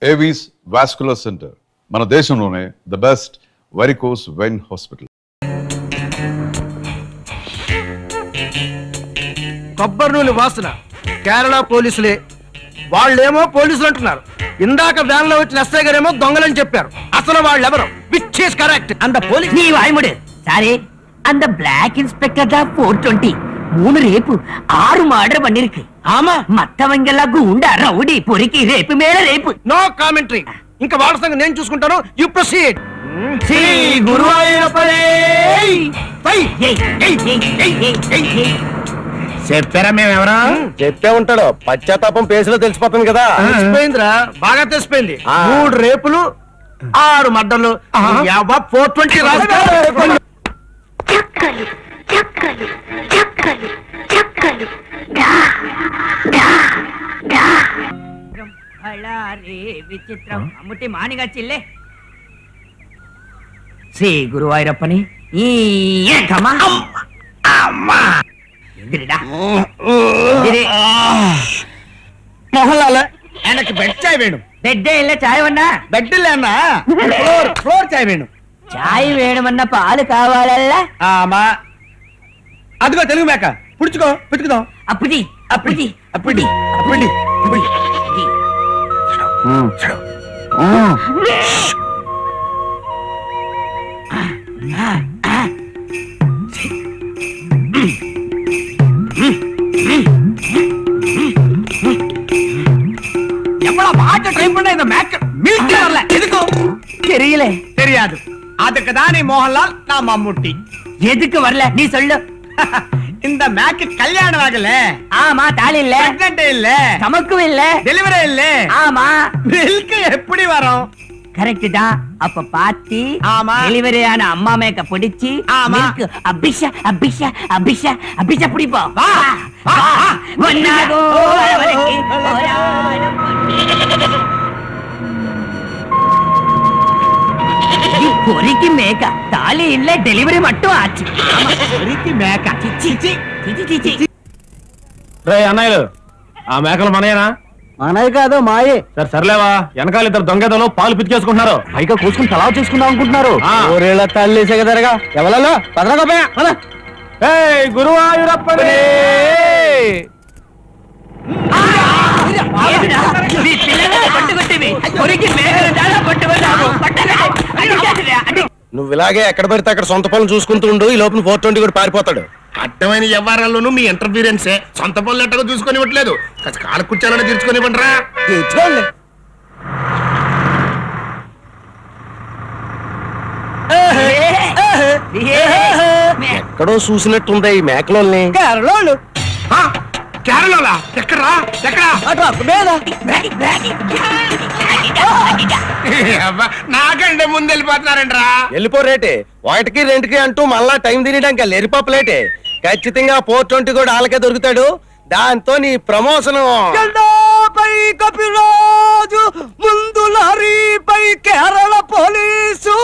Avis vascular centre మన దేశంలోనే the best varicose vein hospital. కొబ్బరి నూనె వాసన కేరళ పోలీసులే. వాళ్ళేమో పోలీసులు అంటున్నారు. ఇందాక వ్యాన్ లో వచ్చిన ఎస్ఐ గారేమో దొంగలని చెప్పారు. అసలు వాళ్ళెవరు? Which is correct? அந்த போலீஸ் நீ வாய்முடு சாரி. அந்த பிளாக் இன்ஸ்பெக்டர் தான் 420 3 ரேப்பு 6 மர்டர் பண்ணிருக்கு. ஆமா, மத்தவங்க எல்லாம் குண்டா ரவுடி பொறுக்கி ரேப்பு மேல ரேப்பு. No commentary. ఇంకా వాళ్ళ సంగతి నేను చూసుకుంటాను. You proceed. శ్రీ గురువాయూరప్పనే. చెప్పారా మేమెవరా? చెప్పే ఉంటాడు. పశ్చాత్తాపం పేసులో తెలిసిపోతుంది కదా. తెలిసిపోయిందిరా, బాగా తెలిసిపోయింది. 3 రేపులు 6 మర్డర్లు 420 రాజు. చక్కలు చక్కలు చక్కలు చక్కలు రే విచిత్రం అమ్ముటి మానిగా చిల్లే. శ్రీ గురువాయూరప్పని ఈ ఏకమా అమ్మా எந்திரிடா. மோகன்லால எனக்கு பெட் சாய் வேணும். பெட்டே இல்ல சாய் வேண்டா. பெட் இல்லன்னா ஃப்ளோர் சாய் வேணும். చాయ్ వేయమన్న పాలు కావాలల్ల. ఆమా అదిగో తెలుగు మేక పుడుచుకో పుచ్చుకుదాం. అప్పుడి అప్పుడి అప్పుడి అప్పుడి అప్పుడి. எவ்வளவு பாட்டு ட்ரை பண்ண இந்த மேக் மில்க் வரல. எதுக்கு தெரியல. தெரியாது. அதுக்கு தான் நீ மோகன்லால், நான் மம்முட்டி. எதுக்கு வரல நீ சொல்லு. இந்த மேக் கல்யாணம் ஆகல. ஆமா, தாலி இல்ல, பிரெக்னன்ட் இல்ல, சமக்கும் இல்ல, டெலிவரி இல்ல. ஆமா. மில்க் எப்படி வரும்? கரெக்ட் தான். அப்ப பாத்தி ஆமா, டெலிவரி ஆன அம்மா மேக்க பிடிச்சி ஆமா மில்க் அபிஷ அபிஷ அபிஷ அபிஷ பிடிப்போம். வா வா ஒன்னாகோ வரவரைக்கு பொறிக்கு மேக்க தாலி இல்ல, டெலிவரி மட்டும் ஆச்சு. பொறிக்கு மேக்க చిచ్చి చిచ్చి చిచ్చి. రే అన్నయ్యలు, ఆ మేకలు మనయేనా? మనవి కాదు, మాయే. సరే సర్లేవా, వెనకాల 2 దొంగదలు పాలు పిచ్చేసుకుంటున్నారు. పైగా కూసుకుని తలావు చేసుకుందాం అనుకుంటున్నారు. ఊరేళ్ళ తల్లి సెగదరగా ఎవరలో పదరగోపయా. గురువాయూరప్పనే. నువ్వు ఇలాగే ఎక్కడ పడితే అక్కడ సొంత పనులు చూసుకుంటూ ఉండు. ఈ లోపల 420 కూడా పారిపోతాడు. అడ్డమైన వ్యవహారాల్లోనూ మీ ఇంటర్ఫీరెన్సే. సొంత పనులు ఎట్టగా చూసుకొని ఇవ్వట్లేదు. కాస్త కాలు కూర్చోాలని తీర్చుకొని ఇవ్వండిరా. తెచ్చుకోండి. ఎక్కడో చూసినట్టుంది ఈ మేకలోల్ని. కేరళోళ్ళు. కేరళలా? ఎక్కడరా? ఎక్కడా? నాకంటే ముందు వెళ్ళిపోతున్నారంట్రా. వెళ్ళిపోరేటే. 1కి 2కి అంటూ మళ్ళా టైం తినడానికి ఎరిపాపలేటే. ఖచ్చితంగా 420 కూడా వాళ్ళకే దొరుకుతాడు. దాంతో నీ ప్రమోషన్. కపిరాజు ముందు లారీపై కేరళ పోలీసు.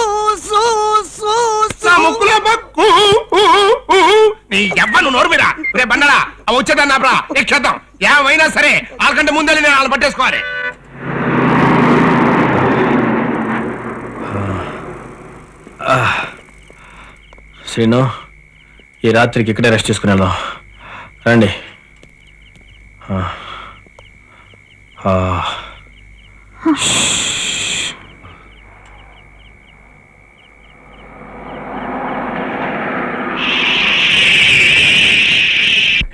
నీ ఎవ్వను నోరు మీద రే బండరా. అవి వచ్చేదాన్ని ఆపరా, ఎక్కేద్దాం. ఏమైనా సరే వాళ్ళకంటే ముందెళ్ళి నేను వాళ్ళు పట్టేసుకోవాలి. శ్రీను, ఈ రాత్రికి ఇక్కడే రెస్ట్ చేసుకుని వెళ్దాం. రండి.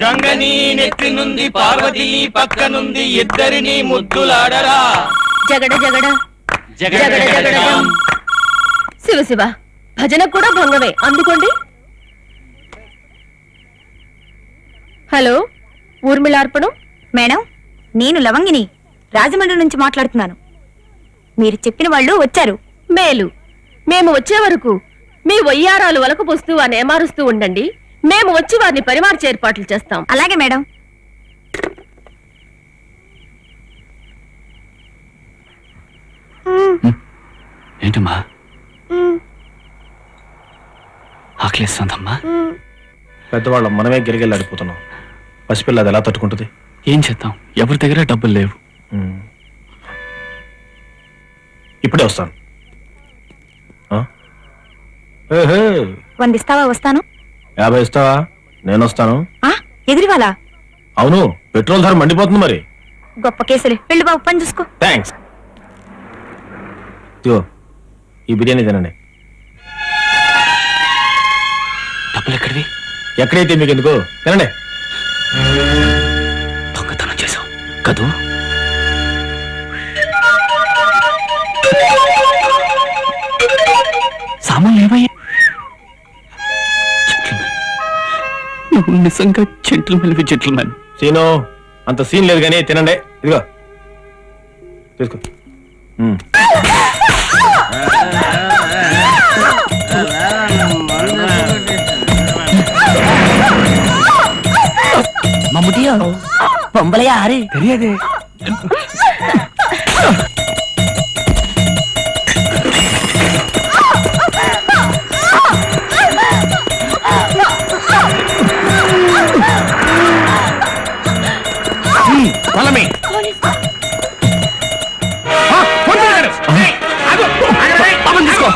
గంగని నెత్తి నుండి పార్వతి పక్కనుంది, ఇద్దరిని ముద్దులాడరా. జగడ జగడ జగడ జగడ. శివ శివ భజన కూడా భంగమే. అందుకోండి. హలో, ఊర్మిళార్పణం మేడం. నేను లవంగిని రాజమండ్రి నుంచి మాట్లాడుతున్నాను. మీరు చెప్పిన వాళ్ళు వచ్చారు. మేలు. మేము వచ్చే వరకు మీ వయ్యారాలు వలకు పోస్తూ వారిని ఏమారుస్తూ ఉండండి. మేము వచ్చి వారిని పరిమార్చే ఏర్పాట్లు చేస్తాం. అలాగే మేడం. ఏంటమ్మా ఆకలిస్తుందమ్మా? పెద్దవాళ్ళం మనమే గిరిగిల్లాడిపోతున్నాం. పసిపిల్ల అది ఎలా తట్టుకుంటుంది? ఏం చేద్దాం, ఎవరి దగ్గర డబ్బులు లేవు. ఇప్పుడే వస్తాను. 100 ఇస్తావా? వస్తాను. 50 ఇస్తావా? నేను వస్తాను. ఎదిరివాలా? అవును, పెట్రోల్ ధర మండిపోతుంది మరి. గొప్ప కేసులే. వెళ్ళి బాబు పని చూసుకో. థ్యాంక్స్. ఈ బిర్యానీ తినండి. డబ్బులు ఎక్కడివి? ఎక్కడైతే మీకు ఎందుకు, తినండి. దొంగతనం చేసావు కదూ? సామాన్లు ఏమయ్యా? నువ్వు నిజంగా జెంటిల్మెన్. సీను, అంత సీన్ లేదు కానీ తినండి. ఇదిగో తీసుకో. మమ్ముటియో పొంబల యారు తెలియదే. Follow me. పొందుతాడు. అదో అగరే. పాపం తీసుకో.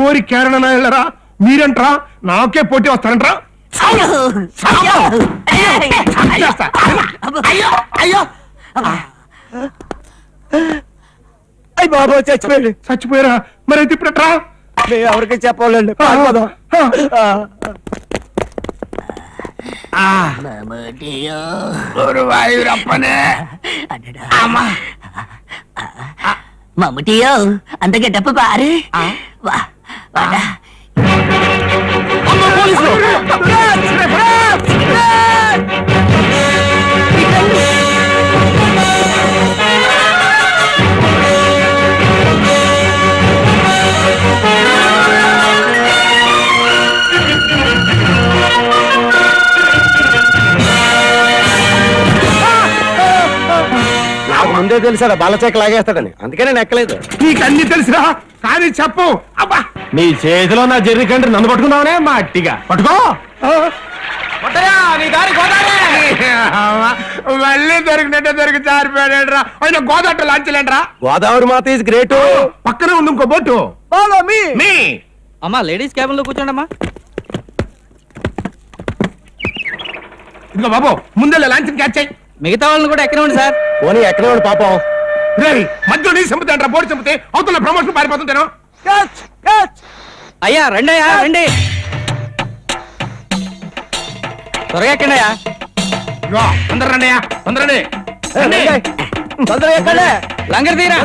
ఊరి కేరళ వెళ్ళరా మీరంట్రా, నాకే పోటీ వస్తారంట్రా. అయ్యి బాబు చచ్చిపోయాడు. చచ్చిపోయారా? మరి అయితే ఇప్పుడట్రా? ఎవరికి చెప్పవాలండి. మమ్ముటియో అంత గెటప్ప పారు. వా వాడా నాకు ముందే తెలుసాడా బాలచేక లాగేస్తాడని, అందుకే నేను ఎక్కలేదు. నీకు అన్ని తెలుసురా, కానీ చెప్పు. అబ్బా నీ చేతిలో నా జెర్రీ కంటే నన్ను పట్టుకున్నావనే మా అట్టిగా పట్టుకో. మళ్ళీ దొరికినట్టే దొరికి జారిపోయాడరా. ఆయన గోదాట లాంచలేంట్రా. గోదావరి మాత ఈజ్ గ్రేట్. పక్కనే ఉంది ఇంకో బోటు. మీ అమ్మా లేడీస్ క్యాబిన్ లో కూర్చోండమ్మా. ఇదిగో బాబు, ముందే లాంఛన్ క్యాచ్ అయ్యి. మిగతా వాళ్ళని కూడా ఎక్కనివ్వండి సార్. పోనీ ఎక్కడ పాపం. రేయ్, మధ్యలో నీ చంపుతాంట్రా, బోర్డు చంపితే అవతల ప్రమోషన్ పారిపోతుంటాను. అయ్యా రండి, అయ్యా రండి, త్వరగా ఎక్కండి అయ్యా. ఇదిగో, అందరు రండి అయ్యా, తొందరండి. తొందరగా ఎక్కండి. లంగర్ తీరా.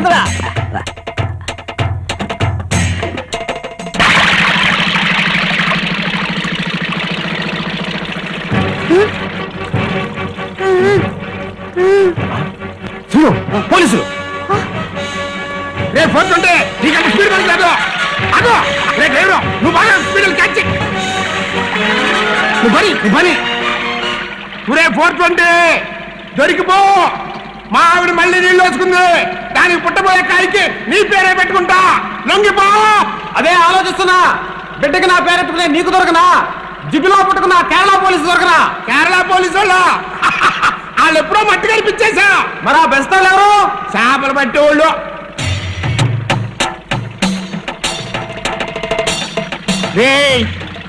పోలీసులు రేపు పోతుంటే నీకంత స్పీడ్ పడలేదు. అదో రేపు ఎవరో నువ్వు బాగా స్పీడ్ క్యాచ్ చెయ్యి. నువ్వు పని రే 420 దొరికిపో. మా ఆవిడ మళ్ళీ నీళ్ళు వచ్చుకుంది, దానికి పుట్టబోయే కాయకి నీ పేరే పెట్టుకుంటా. లొంగిపో. అదే ఆలోచిస్తున్నా. బిడ్డకి నా పేరెత్తుకునే నీకు దొరకనా? జిబిలో పుట్టుకున్నా కేరళ పోలీసు దొరకనా? కేరళ పోలీసు వాళ్ళు ఎప్పుడో మట్టి కనిపించేసా. మరి ఆ బెస్తాలు ఎవరు? చేపలు పట్టేవాళ్ళు.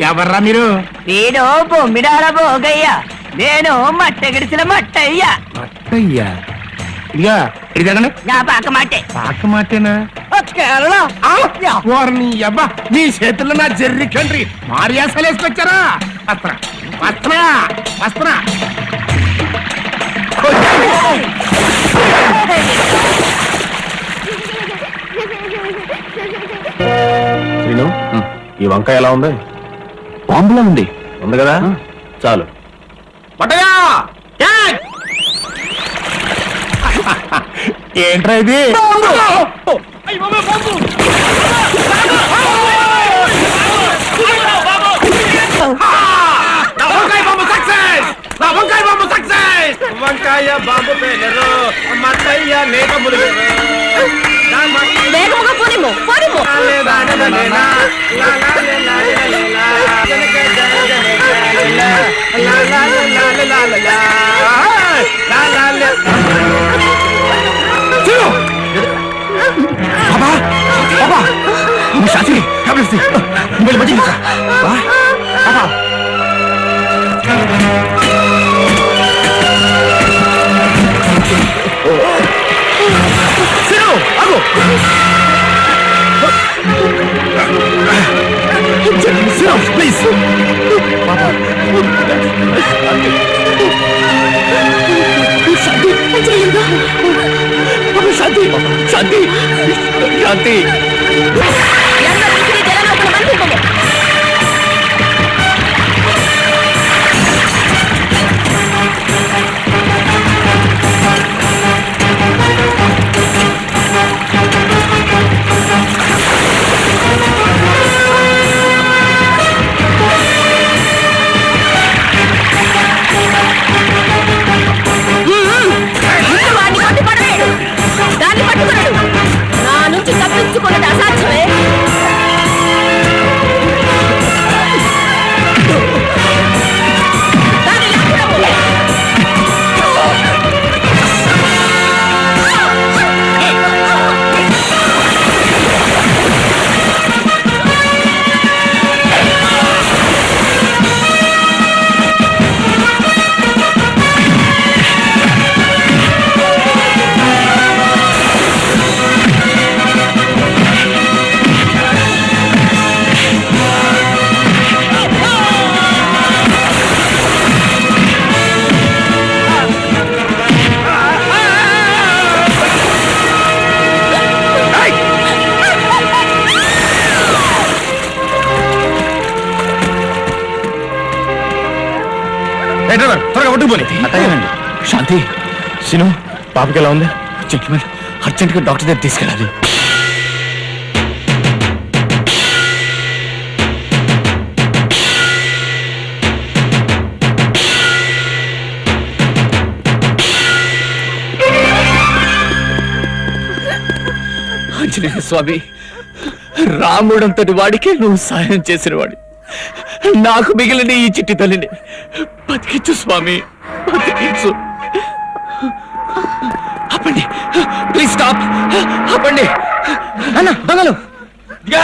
ఎవర్రా మీరు? వీడు బొమ్మిడార బోగయ్యా, నేను మట్ట గడిచిన మట్టయ్యా. అయ్యా ఇదిగా ఇదిగండి. నా పాక మాటే పాక మాటేనా? కేరళ వారిని అబ్బా, నీ చేతుల్లో నా జర్రి కండ్రి మారియాసాలు వేసుకొచ్చారా? వస్త్రా వస్త్రా వస్త్రా. శ్రీను, ఈ వంకాయ ఎలా ఉంది? బాంబులా ఉంది ఉంది కదా చాలు పట్టగా ఏంట్రా ఇది నా వంకాయ బాంబు సక్సెస్ నా వంకాయ బాంబు సక్సెస్ వంకాయ బాంబు పేలరు మత్తయ్య మేక ములుగురు వేగముగా పోనిము పోనిము శాంతి టాబ్లెట్స్ వెళ్ళి మంచి ప్లీజ్ శాంతి శాంతి శాంతి దాన్ని పట్టుకున్నాడు నా నుంచి తప్పించుకున్నది అసాధ్యమే దాన్ని లాక్కురావు. త్వరగా పట్టుకుపోయి అట్టగేనండి శాంతి సిను పాపకి ఎలా ఉంది జెంట్మెన్ అర్జెంట్ గా డాక్టర్ దగ్గర తీసుకెళ్ళాలి ఆంజనేయ స్వామి రాముడంతటి వాడికి నువ్వు సాయం చేసిన వాడి నాకు మిగిలిన ఈ చిట్టి తల్లిని బతికించు స్వామి బతికించు ఆపండి ప్లీజ్ స్టాప్ ఆపండి అన్న దొంగలు ఇదిగా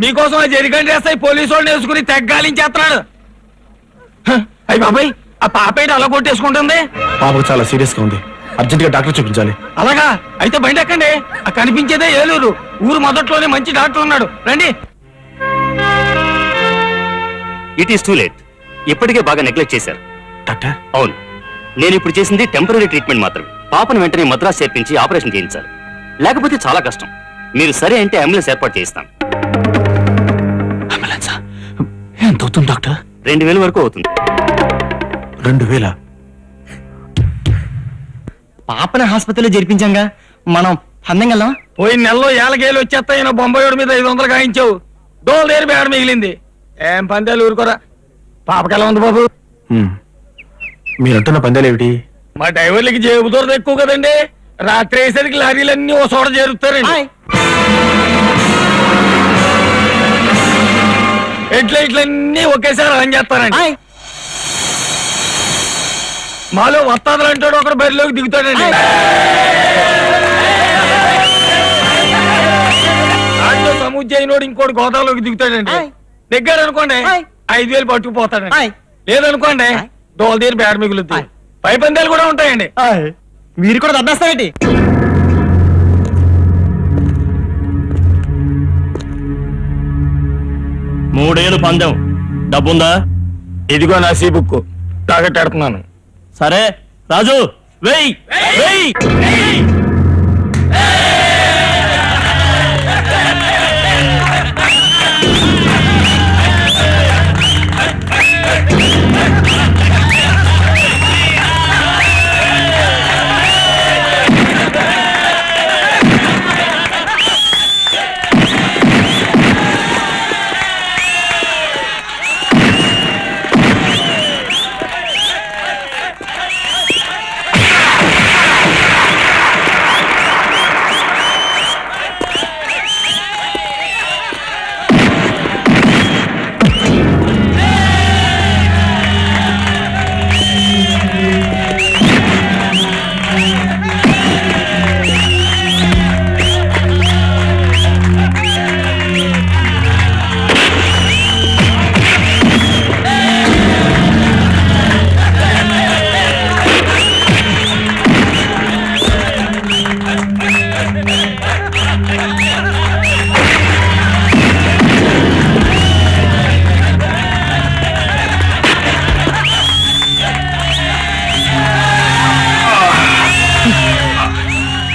మీకోసం ఆ జరిగండి వేస్తాయి పోలీసు వాళ్ళని వేసుకుని తెగ్గాలించేస్తున్నాడు అయ్యి బాబాయ్ ఆ పాప ఏంటి అలా కొట్టేసుకుంటుంది పాపకు చాలా సీరియస్ గా ఉంది అర్జెంట్ గా డాక్టర్ చూపించాలి అలాగా అయితే బండి ఎక్కండి ఆ కనిపించేదే ఏలూరు ఊరు మొదట్లోనే మంచి డాక్టర్ ఉన్నాడు రండి ఇట్ ఈస్ టూ లేట్ ఇప్పటికే బాగా నెగ్లెక్ట్ చేశారు డాక్టర్ అవును నేను ఇప్పుడు చేసింది టెంపరీ ట్రీట్మెంట్ మాత్రమే పాపను వెంటనే మద్రాసు చేర్పించి ఆపరేషన్ చేయించాలి లేకపోతే చాలా కష్టం మీరు సరే అంటే అంబులెన్స్ ఏర్పాటు చేయిస్తాను అంబులెన్సా ఎంత అవుతుంది డాక్టర్ 2000 వరకు అవుతుంది 2000 పాపని హాస్పిటల్లో జరిపించాంగా మనం అందంగా పోయిన నెలలో ఏళ్ళకేళ్ళు వచ్చేస్తాయి బొంబాయి మీద 500 గాయించావు డోల్ దేరి బేడ మిగిలింది ఏం పందేలు ఊరుకోరా పాపకి ఎలా ఉంది బాబు మీరంటున్న పందాలు ఏమిటి మా డ్రైవర్లకి జేబు దూరం ఎక్కువ కదండి రాత్రి అయ్యేసరికి లారీలన్నీ ఓ చోట చేరుతారండి ఇట్లన్నీ ఒకేసారి రన్ చేస్తారండి మాలో వస్తాదులు అంటాడు ఒకడు బరిలోకి దిగుతాడండి దాంట్లో సమూజ్జ అయినోడు ఇంకోటి గోదావరిలోకి దిగుతాడండి దగ్గర అనుకోండి 5000 పట్టుకుపోతాడండి లేదనుకోండి దోల తీరు బేడ మిగులుద్ది పై పందాలు కూడా ఉంటాయండి మీరు కూడా దబ్బేస్తారేంటి 3 ఏళ్ళు పందెం డబ్బుందా ఇదిగో నా సీ బుక్ తాగట్టెడుతున్నాను సరే రాజు వెయ్యి వెయ్యి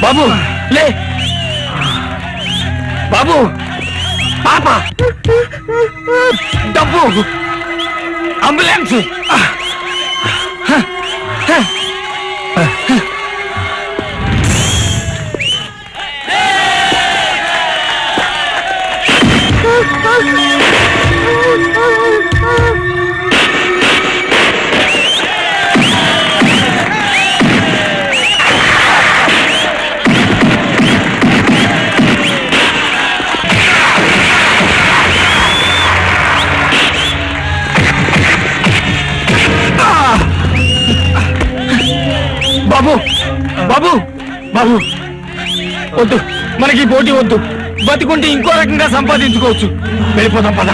బాబు లే బాబు పాప డబ్బు అంబులెన్స్ బాబు బాబు బాబు వద్దు మనకి ఈ పోటీ వద్దు బతికుంటే ఇంకో రకంగా సంపాదించుకోవచ్చు వెళ్ళిపోదాం పద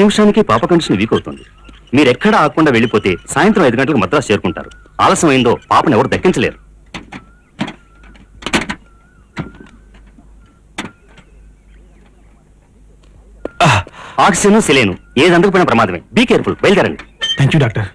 నిమిషానికి పాప కండిషన్ వీక్ అవుతుంది. మీరెక్కడా ఆగకుండా వెళ్ళిపోతే సాయంత్రం 5 గంటలకు మద్రాసు చేరుకుంటారు. ఆలస్యమైందో పాపను ఎవరు దక్కించలేరు. ఆక్సిజన్ సిలేను ఏది అందకపోయినా ప్రమాదమే. Be careful. బయలుదేరండి. Thank you doctor.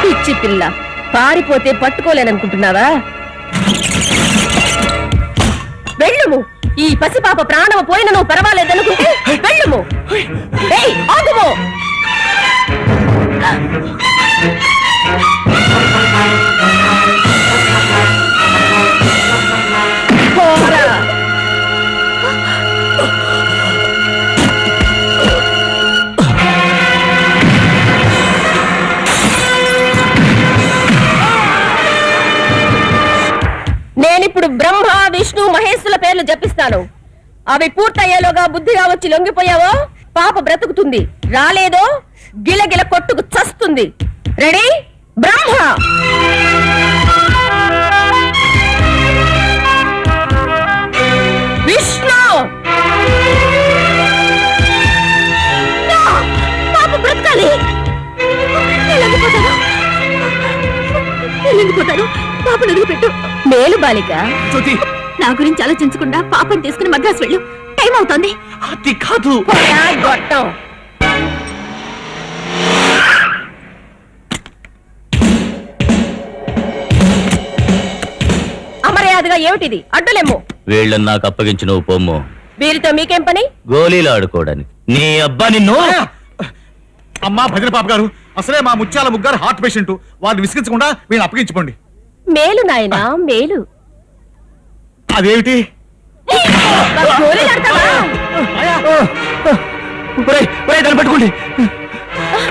పిచ్చి పిల్ల, పారిపోతే పట్టుకోలేననుకుంటున్నావా? వెళ్ళుము. ఈ పసిపాప ప్రాణము పోయిన నువ్వు పర్వాలేదనుకుంటే వెళ్ళుము. ఆగుము. నేనిప్పుడు బ్రహ్మ, విష్ణు, మహేశ్వరుల పేర్లు జపిస్తాను. అవి పూర్తయ్యేలోగా బుద్ధిగా వచ్చి లొంగిపోయావో పాప బ్రతుకుతుంది. రాలేదో గిలగిల కొట్టుకు చస్తుంది. రెడీ? బ్రహ్మ, విష్ణు. పాప బ్రతకాలి. వెళ్ళిపోతాను. పాపను వదిలిపెట్టు. మేలు బాలిక, జ్యోతి నా గురించి ఆలోచించకుండా పాపను తీసుకుని మద్రాసు వెళ్ళు. టైం అవుతోంది. అది కాదు. గొట్టం. అమర్యాదగా ఏమిటిది? అడ్డులేమో. వీళ్ళని నాకు అప్పగించి నువ్వు పొమ్ము. వీరితో మీకేం పని? గోళీలు ఆడుకోవడానికి. నీ అబ్బా నిన్ను. అమ్మా భజన పాప గారు, అసలే మా ముత్యాల ముగ్గారు హార్ట్ పేషెంట్, వారిని విసిగించకుండా వీళ్ళని అప్పగించుకోండి. మేలు నాయనా, మేలు. అదేమిటి? గోలీలాడతావా? దాన్ని పట్టుకోండి.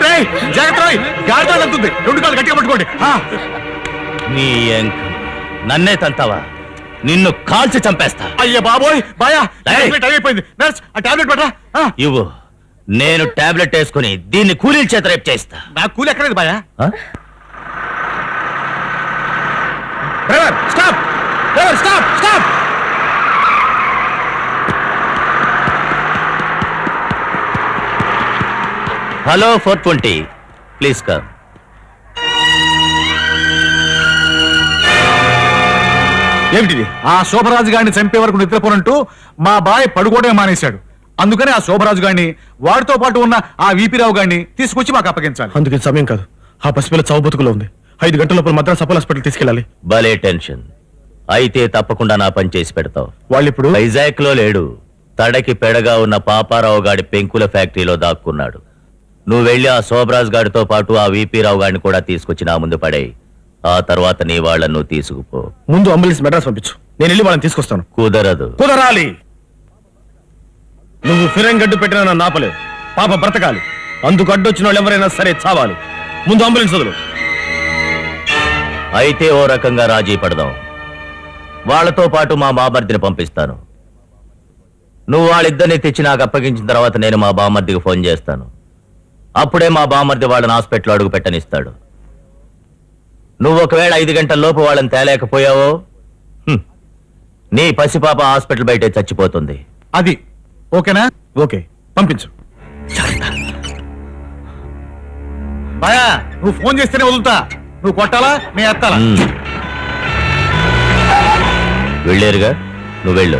రేయ్, జాగ్రత్త రోయ్, గాడిద వెళ్తుంది. 2 కాళ్ళు గట్టిగా పట్టుకోండి. నీ ఎంక నన్నే తంతావా? నిన్ను కాల్చి చంపేస్తా. అయ్య బాబోయ్, బాయా ఏయ్. టైం అయిపోయింది. నర్స్, ఆ టాబ్లెట్ పట్టరా. ఇవ్వు. నేను టాబ్లెట్ వేసుకుని దీన్ని కూలీల చేత రేపు చేస్తా. నాకు కూలి ఎక్కలేదు బాయా. Driver stop, driver stop, stop. Hello 420, please come. ఏమిటిది? ఆ శోభరాజు గారిని చంపే వరకు నిద్రపోనంటూ మా బాయ్ పడుకోవడమే మానేశాడు. అందుకని ఆ శోభరాజు గారిని, వాడితో పాటు ఉన్న ఆ వీపీరావు గారిని తీసుకొచ్చి మాకు అప్పగించాలి. అందుకే సమయం కాదు. ఆ పసిపిల్ల చావు బతుకులో ఉంది. 5 గంటల లోపల మద్రాస్ అపోలో హాస్పిటల్ తీసుకెళ్ళాలి. భలే టెన్షన్. అయితే తప్పకుండా నా పని చేసి పెడతావు. వాళ్ళు ఇప్పుడు వైజాగ్ లో లేడు, తడకి పెడగా ఉన్న పాపారావు గాడి పెంకుల ఫ్యాక్టరీలో దాక్కున్నాడు. నువ్వు వెళ్ళి ఆ శోభరాజ్ గాడితో పాటు ఆ వీపీరావు గాడిని కూడా తీసుకొచ్చి నా ముందు పడే. ఆ తర్వాత నీ వాళ్ళను నువ్వు తీసుకుపో. ముందు అంబులెన్స్ మెడ్రాస్ పంపించు, నేను వెళ్ళి వాళ్ళని తీసుకొస్తాను. కుదరదు. కుదరాలి. నువ్వు ఫిరంగడ్డు పెట్టినా నన్ను ఆపలేవు. పాప బ్రతకాలి. అందుకు అడ్డొచ్చిన వాళ్ళు ఎవరైనా సరే చావాలి. ముందు అంబులెన్స్ వదులు. అయితే ఓ రకంగా రాజీ పడదాం. వాళ్ళతో పాటు మా బామర్దిని పంపిస్తాను. నువ్వు వాళ్ళిద్దరిని తెచ్చి నాకు అప్పగించిన తర్వాత నేను మా బామర్దికి ఫోన్ చేస్తాను. అప్పుడే మా బామర్ది వాళ్ళని హాస్పిటల్ అడుగు పెట్టనిస్తాడు. నువ్వు ఒకవేళ 5 గంటల లోపు వాళ్ళని తేలేకపోయావో నీ పసిపాప హాస్పిటల్ బయటే చచ్చిపోతుంది. అది ఓకేనా? ఓకే, పంపించు. బాయా, నువ్వు ఫోన్ చేస్తేనే వదులుతా. నువ్వు కొట్టాలా, నేను ఎత్తాలా? వెళ్ళారుగా, నువ్వు వెళ్ళు.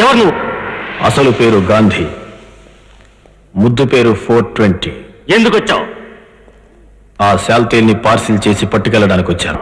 ఎవరు నువ్వు? అసలు పేరు గాంధీ, ముద్దు పేరు 420. ఎందుకు వచ్చావు? ఆ శాల్తీల్ని పార్సిల్ చేసి పట్టుకెళ్ళడానికి వచ్చాను.